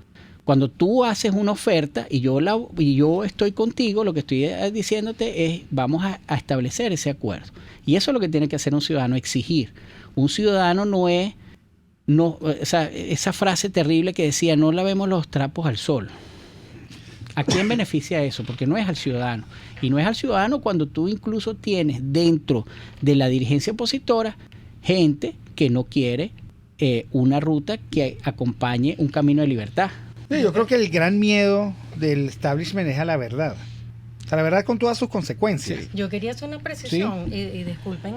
G: Cuando tú haces una oferta y yo estoy contigo, lo que estoy diciéndote es vamos a establecer ese acuerdo. Y eso es lo que tiene que hacer un ciudadano, exigir. Un ciudadano esa frase terrible que decía no lavemos los trapos al sol. ¿A quién beneficia eso? Porque no es al ciudadano. Y no es al ciudadano cuando tú incluso tienes dentro de la dirigencia opositora gente que no quiere una ruta que acompañe un camino de libertad.
E: Sí, yo creo que el gran miedo del establishment es a la verdad. A la verdad con todas sus consecuencias.
F: Yo quería hacer una precisión, ¿sí? y disculpen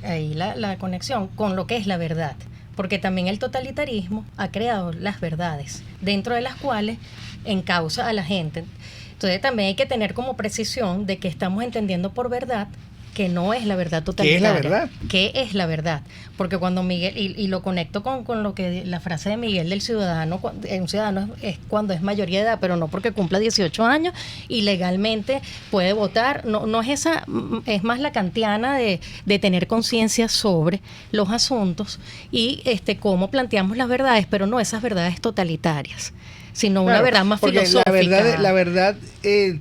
F: ahí la conexión con lo que es la verdad. Porque también el totalitarismo ha creado las verdades, dentro de las cuales encausa a la gente. Entonces también hay que tener como precisión de que estamos entendiendo por verdad que no es la verdad totalitaria.
E: ¿Qué es la verdad?
F: ¿Qué es la verdad? Porque cuando Miguel, y lo conecto con lo que la frase de Miguel del ciudadano, un ciudadano es cuando es mayoría de edad, pero no porque cumpla 18 años y legalmente puede votar, no es esa, es más la kantiana de tener conciencia sobre los asuntos y cómo planteamos las verdades, pero no esas verdades totalitarias, sino una verdad más filosófica.
E: La verdad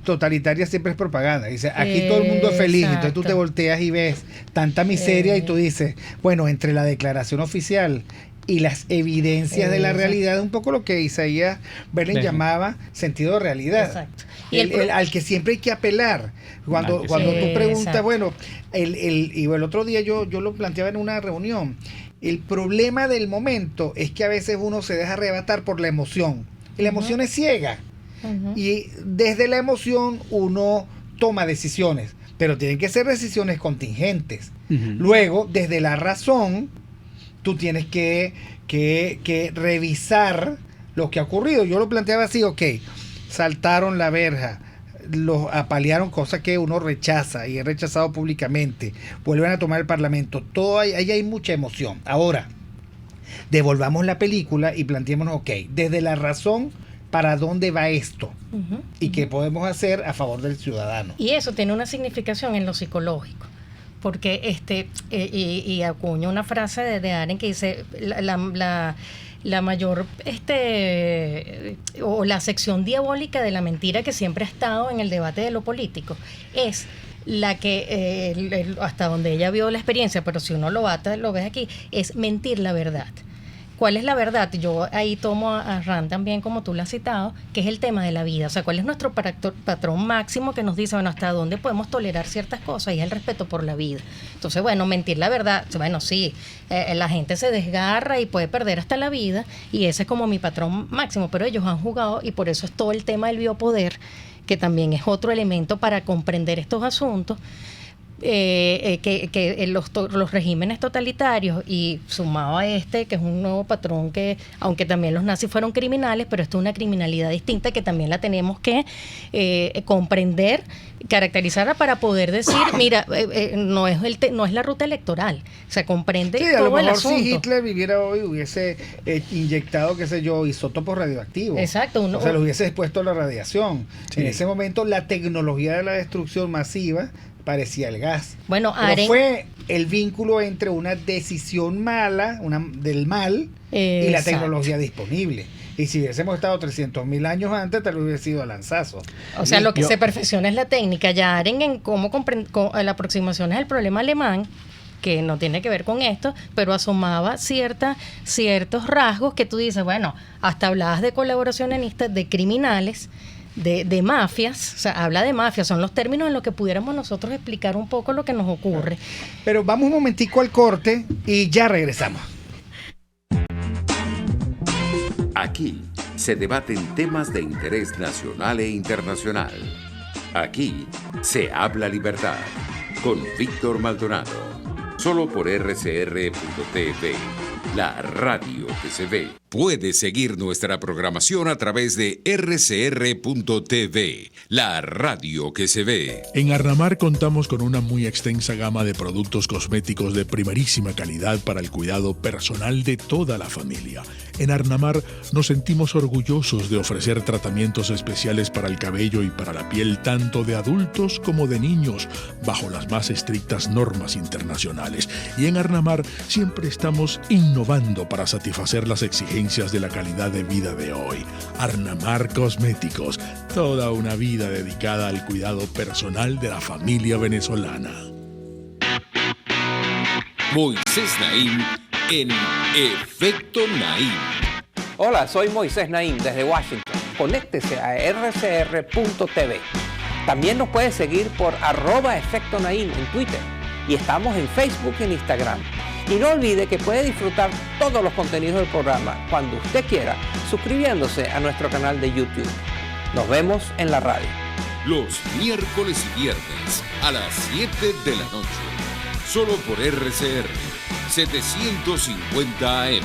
E: totalitaria siempre es propaganda. Dice, aquí todo el mundo es feliz.
F: Exacto.
E: Entonces tú te volteas y ves tanta miseria y tú dices, bueno, entre la declaración oficial y las evidencias de la realidad, un poco lo que Isaías Berlin llamaba sentido de realidad.
F: Exacto.
E: Al que siempre hay que apelar. Cuando tú preguntas, bueno, el otro día yo lo planteaba en una reunión, el problema del momento es que a veces uno se deja arrebatar por la emoción. Y la emoción es ciega. Y desde la emoción uno toma decisiones, pero tienen que ser decisiones contingentes. Luego, desde la razón, tú tienes que revisar lo que ha ocurrido. Yo lo planteaba así, saltaron la verja, los apalearon, cosas que uno rechaza y he rechazado públicamente, vuelven a tomar el parlamento, ahí hay mucha emoción. Ahora, devolvamos la película y planteémonos, desde la razón, ¿para dónde va esto? ¿Y qué podemos hacer a favor del ciudadano?
F: Y eso tiene una significación en lo psicológico, porque y acuño una frase de Arendt que dice la mayor o la sección diabólica de la mentira que siempre ha estado en el debate de lo político es la que hasta donde ella vio la experiencia, pero si uno lo ves aquí, es mentir la verdad. ¿Cuál es la verdad? Yo ahí tomo a Rand también, como tú lo has citado, que es el tema de la vida. O sea, ¿cuál es nuestro patrón máximo que nos dice, bueno, hasta dónde podemos tolerar ciertas cosas? Y es el respeto por la vida. Entonces, bueno, mentir la verdad, bueno, sí, la gente se desgarra y puede perder hasta la vida, y ese es como mi patrón máximo, pero ellos han jugado, y por eso es todo el tema del biopoder, que también es otro elemento para comprender estos asuntos, que los regímenes totalitarios, y sumado a que es un nuevo patrón que, aunque también los nazis fueron criminales, pero esto es una criminalidad distinta que también la tenemos que comprender caracterizarla para poder decir, mira, no es la ruta electoral, se comprende
E: Sí, a
F: todo
E: lo
F: el
E: mejor
F: asunto.
E: si Hitler viviera hoy hubiese inyectado, qué sé yo, isótopos radioactivos.
F: Exacto.
E: O sea, lo hubiese expuesto a la radiación.
G: Sí.
E: En ese momento la tecnología de la destrucción masiva parecía el gas.
F: Bueno,
E: pero fue el vínculo entre una decisión mala, del mal, y la tecnología disponible. Y si hubiésemos estado 300.000 años antes, tal vez hubiera sido a lanzazo.
F: O sea, lo que se perfecciona es la técnica. Ya en cómo la aproximación es el problema alemán, que no tiene que ver con esto, pero asomaba ciertos rasgos que tú dices, bueno, hasta hablabas de colaboracionistas, de criminales, de mafias, o sea, habla de mafias, son los términos en los que pudiéramos nosotros explicar un poco lo que nos ocurre.
E: Pero vamos un momentico al corte y ya regresamos.
D: Aquí se debaten temas de interés nacional e internacional. Aquí se habla libertad con Víctor Maldonado. Solo por RCR.tv, la radio que se ve.
H: Puedes seguir nuestra programación a través de rcr.tv, la radio que se ve.
I: En Arnamar contamos con una muy extensa gama de productos cosméticos de primerísima calidad para el cuidado personal de toda la familia. En Arnamar nos sentimos orgullosos de ofrecer tratamientos especiales para el cabello y para la piel tanto de adultos como de niños, bajo las más estrictas normas internacionales. Y en Arnamar siempre estamos innovando para satisfacer las exigencias de la calidad de vida de hoy. Arnamar Cosméticos, toda una vida dedicada al cuidado personal de la familia venezolana.
H: Moisés Naim en Efecto Naim.
M: Hola, soy Moisés Naim desde Washington. Conéctese a rcr.tv. También nos puede seguir por @Efecto Naim en Twitter. Y estamos en Facebook y en Instagram. Y no olvide que puede disfrutar todos los contenidos del programa cuando usted quiera, suscribiéndose a nuestro canal de YouTube. Nos vemos en la radio.
H: Los miércoles y viernes a las 7 de la noche. Solo por RCR 750 AM.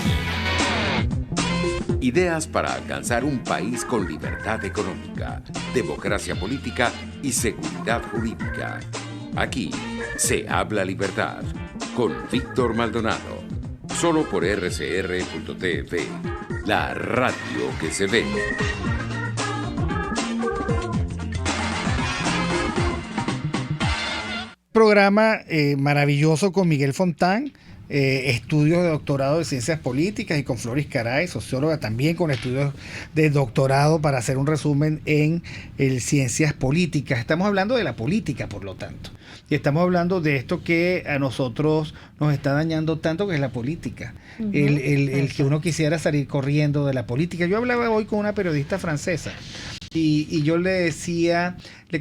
D: Ideas para alcanzar un país con libertad económica, democracia política y seguridad jurídica. Aquí se habla libertad con Víctor Maldonado. Solo por RCR.tv, la radio que se ve.
E: Programa maravilloso con Miguel Fontán, estudios de doctorado de ciencias políticas, y con Floris Caray, socióloga también con estudios de doctorado, para hacer un resumen en ciencias políticas. Estamos hablando de la política, por lo tanto, y estamos hablando de esto que a nosotros nos está dañando tanto, que es la política. El que uno quisiera salir corriendo de la política. Yo hablaba hoy con una periodista francesa y yo le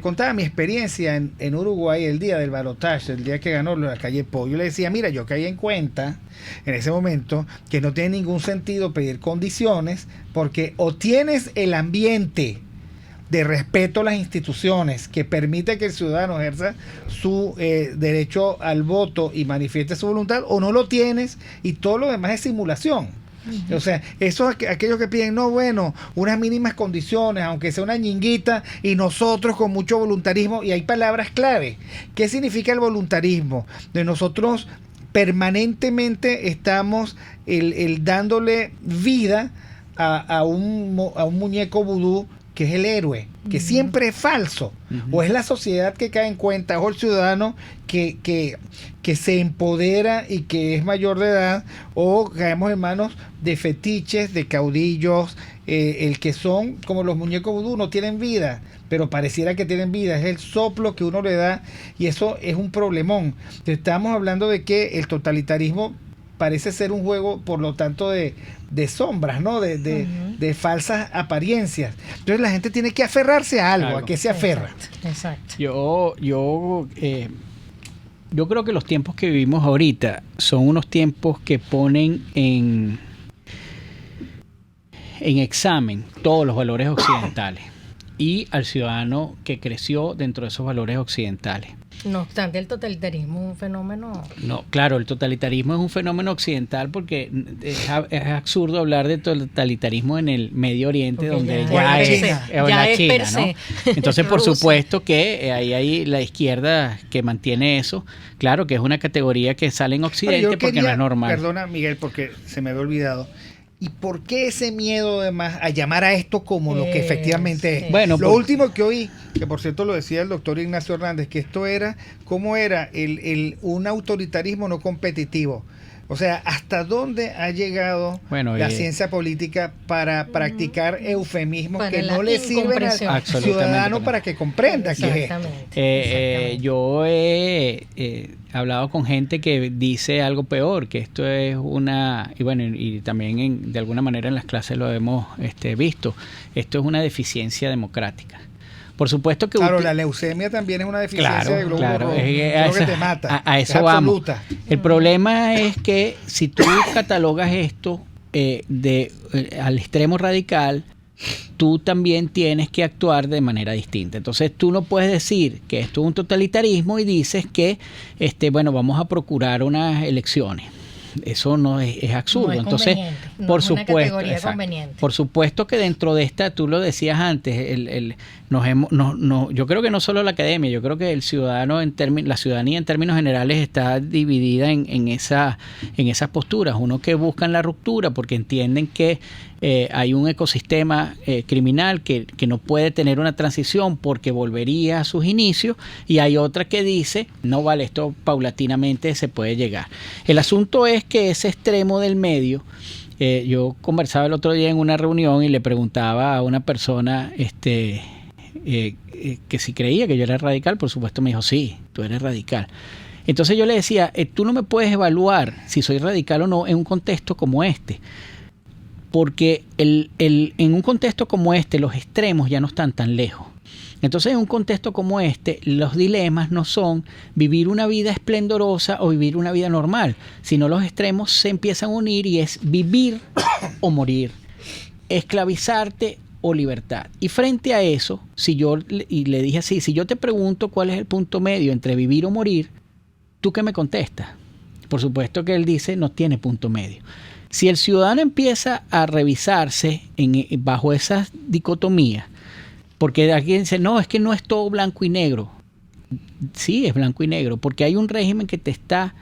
E: contaba mi experiencia en Uruguay el día del balotaje, el día que ganó la calle Pou. Yo le decía, mira, yo caí en cuenta en ese momento que no tiene ningún sentido pedir condiciones, porque o tienes el ambiente de respeto a las instituciones que permite que el ciudadano ejerza su derecho al voto y manifieste su voluntad, o no lo tienes y todo lo demás es simulación. O sea, esos aquellos que piden, no, bueno, unas mínimas condiciones, aunque sea una ñinguita, y nosotros con mucho voluntarismo, y hay palabras clave. ¿Qué significa el voluntarismo? De nosotros permanentemente estamos dándole vida a un muñeco vudú que es el héroe, que siempre es falso. O es la sociedad que cae en cuenta, o el ciudadano que se empodera y que es mayor de edad, o caemos en manos de fetiches, de caudillos, el que son como los muñecos vudú, no tienen vida, pero pareciera que tienen vida, es el soplo que uno le da, y eso es un problemón. Estamos hablando de que el totalitarismo parece ser un juego, por lo tanto, de sombras, ¿no? De falsas apariencias. Entonces la gente tiene que aferrarse a algo. ¿A qué se aferra?
F: Exacto.
G: Yo creo que los tiempos que vivimos ahorita son unos tiempos que ponen en examen todos los valores occidentales. y al ciudadano que creció dentro de esos valores occidentales.
F: No obstante, el totalitarismo es un fenómeno...
G: No, claro, el totalitarismo es un fenómeno occidental porque es absurdo hablar de totalitarismo en el Medio Oriente, porque donde ya es la China, ¿no? Entonces, por supuesto que ahí la izquierda que mantiene eso, claro que es una categoría que sale en Occidente porque no es normal.
E: Perdona, Miguel, porque se me había olvidado. ¿Y por qué ese miedo además a llamar a esto como lo que efectivamente es?
G: Bueno,
E: lo último que oí, que por cierto lo decía el doctor Ignacio Hernández, que esto era, ¿cómo era? Un autoritarismo no competitivo. O sea, ¿hasta dónde ha llegado la ciencia política para practicar eufemismos que no le sirven al ciudadano para que comprenda qué es esto?
G: Yo he hablado con gente que dice algo peor, que esto es y también de alguna manera en las clases lo hemos visto, esto es una deficiencia democrática. Por supuesto que...
E: Claro, la leucemia también es una deficiencia de glóbulos rojos, que te mata.
G: A eso vamos. El problema es que si tú catalogas esto al extremo radical, tú también tienes que actuar de manera distinta. Entonces tú no puedes decir que esto es un totalitarismo y dices que vamos a procurar unas elecciones. Eso no es absurdo. No es por supuesto, por supuesto que dentro de esta, tú lo decías antes, yo creo que no solo la academia, yo creo que el ciudadano la ciudadanía en términos generales está dividida en esas posturas. Uno que buscan la ruptura porque entienden que hay un ecosistema criminal que no puede tener una transición porque volvería a sus inicios, y hay otra que dice, no vale, esto paulatinamente se puede llegar. El asunto es que ese extremo del medio, yo conversaba el otro día en una reunión y le preguntaba a una persona que si creía que yo era radical. Por supuesto me dijo, sí, tú eres radical. Entonces yo le decía, tú no me puedes evaluar si soy radical o no en un contexto como este, porque en un contexto como este los extremos ya no están tan lejos. Entonces, en un contexto como este, los dilemas no son vivir una vida esplendorosa o vivir una vida normal, sino los extremos se empiezan a unir y es vivir o morir, esclavizarte o libertad. Y frente a eso, le dije así, si yo te pregunto cuál es el punto medio entre vivir o morir, ¿tú qué me contestas? Por supuesto que él dice, no tiene punto medio. Si el ciudadano empieza a revisarse bajo esas dicotomías, porque aquí dice, no, es que no es todo blanco y negro. Sí, es blanco y negro, porque hay un régimen que te está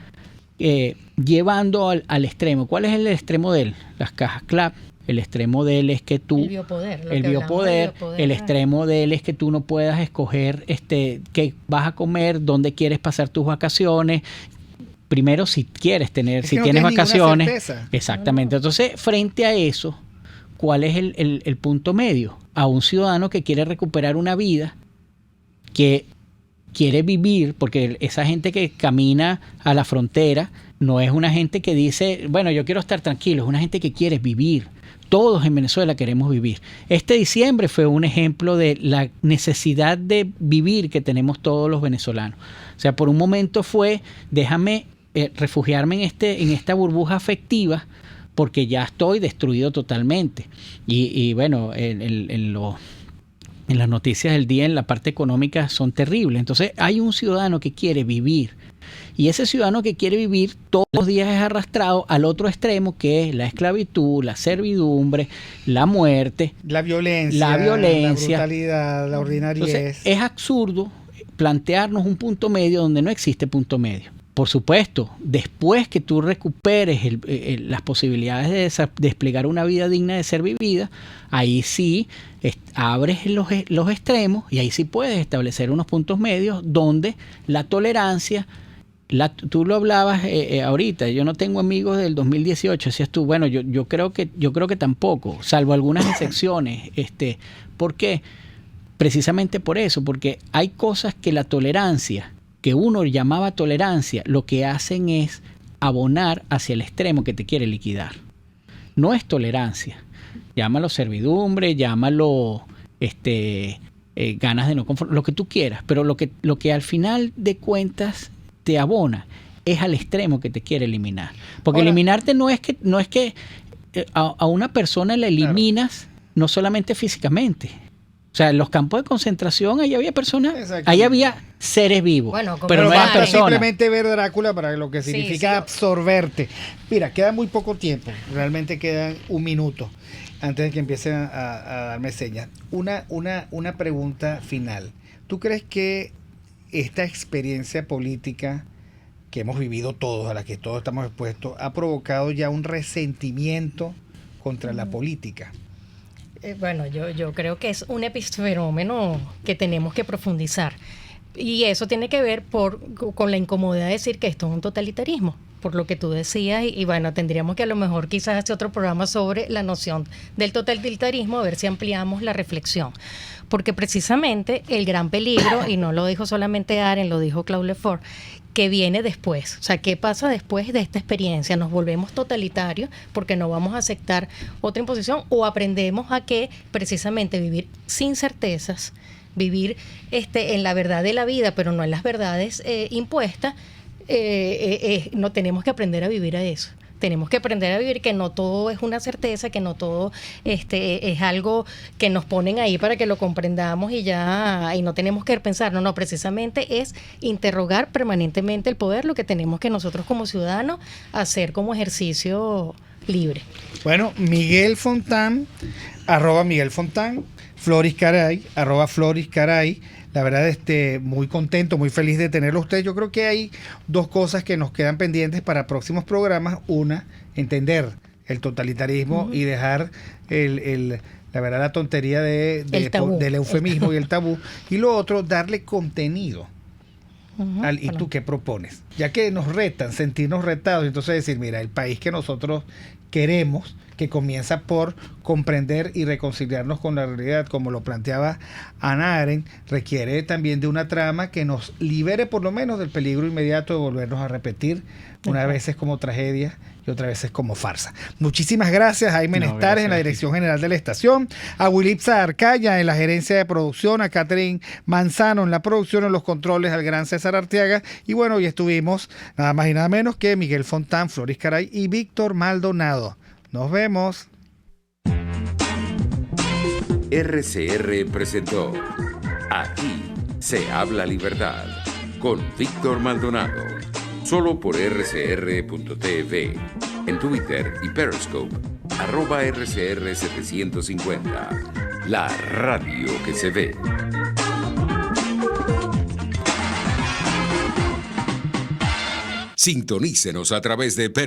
G: llevando al extremo. ¿Cuál es el extremo de él? Las cajas CLAP. El extremo de él es que tú... El biopoder. El extremo de él es que tú no puedas escoger qué vas a comer, dónde quieres pasar tus vacaciones. Primero, si quieres si no tienes vacaciones. Exactamente. Entonces, frente a eso, ¿cuál es el punto medio? A un ciudadano que quiere recuperar una vida, que quiere vivir, porque esa gente que camina a la frontera no es una gente que dice, bueno, yo quiero estar tranquilo, es una gente que quiere vivir. Todos en Venezuela queremos vivir. Este diciembre fue un ejemplo de la necesidad de vivir que tenemos todos los venezolanos. O sea, por un momento fue, déjame refugiarme en esta burbuja afectiva, porque ya estoy destruido totalmente. Y bueno, en las noticias del día, en la parte económica, son terribles. Entonces hay un ciudadano que quiere vivir, y ese ciudadano que quiere vivir todos los días es arrastrado al otro extremo, que es la esclavitud, la servidumbre, la muerte, la violencia, la
E: brutalidad, la ordinariez.
G: Entonces, es absurdo plantearnos un punto medio donde no existe punto medio. Por supuesto, después que tú recuperes las posibilidades de desplegar una vida digna de ser vivida, ahí sí abres los extremos y ahí sí puedes establecer unos puntos medios donde la tolerancia, tú lo hablabas ahorita, yo no tengo amigos del 2018, decías tú, bueno, yo creo que tampoco, salvo algunas excepciones. ¿Por qué? Precisamente por eso, porque hay cosas que la tolerancia, que uno llamaba tolerancia, lo que hacen es abonar hacia el extremo que te quiere liquidar. No es tolerancia. Llámalo servidumbre, llámalo ganas de no conformar, lo que tú quieras, pero lo que al final de cuentas te abona es al extremo que te quiere eliminar. Porque eliminarte no es que a una persona la eliminas, no solamente físicamente, O sea, en los campos de concentración, ahí había personas, ahí había seres vivos,
F: Bueno,
G: pero no eran
E: basta
G: personas.
E: simplemente ver Drácula para lo que significa absorberte. Mira, queda muy poco tiempo, realmente quedan un minuto antes de que empiecen a darme señas. Una pregunta final. ¿Tú crees que esta experiencia política que hemos vivido todos, a la que todos estamos expuestos, ha provocado ya un resentimiento contra la política?
F: Bueno, yo creo que es un epifenómeno que tenemos que profundizar. Y eso tiene que ver con la incomodidad de decir que esto es un totalitarismo, por lo que tú decías, y bueno, tendríamos que a lo mejor quizás hacer otro programa sobre la noción del totalitarismo, a ver si ampliamos la reflexión. Porque precisamente el gran peligro, y no lo dijo solamente Arendt, lo dijo Claude Lefort, que viene después. O sea, ¿qué pasa después de esta experiencia? ¿Nos volvemos totalitarios porque no vamos a aceptar otra imposición o aprendemos a que precisamente vivir sin certezas, vivir en la verdad de la vida, pero no en las verdades impuestas? No tenemos que aprender a vivir a eso. Tenemos que aprender a vivir que no todo es una certeza, que no todo es algo que nos ponen ahí para que lo comprendamos y ya, y no tenemos que pensar. No, precisamente es interrogar permanentemente el poder, lo que tenemos que nosotros como ciudadanos hacer como ejercicio libre.
E: Bueno, Miguel Fontán, @Miguel Fontán, Floris Caray, @Floris Caray. La verdad, muy contento, muy feliz de tenerlo a usted. Yo creo que hay dos cosas que nos quedan pendientes para próximos programas. Una, entender el totalitarismo y dejar la verdad, la tontería del eufemismo y el tabú. Y lo otro, darle contenido. ¿Y tú qué propones? Ya que nos retan, sentirnos retados, entonces decir, mira, el país que nosotros queremos, que comienza por comprender y reconciliarnos con la realidad, como lo planteaba Hannah Arendt, requiere también de una trama que nos libere por lo menos del peligro inmediato de volvernos a repetir, una vez como tragedia y otra vez como farsa. Muchísimas gracias a Jaime Nestares en la dirección general de la estación, a Wilipsa Arcaya en la gerencia de producción, a Catherine Manzano en la producción, en los controles, al gran César Arteaga, y bueno, hoy estuvimos nada más y nada menos que Miguel Fontán, Floris Caray y Víctor Maldonado. Nos vemos.
D: RCR presentó Aquí se habla libertad con Víctor Maldonado. Solo por rcr.tv, en Twitter y Periscope, @RCR750. La radio que se ve.
H: Sintonícenos a través de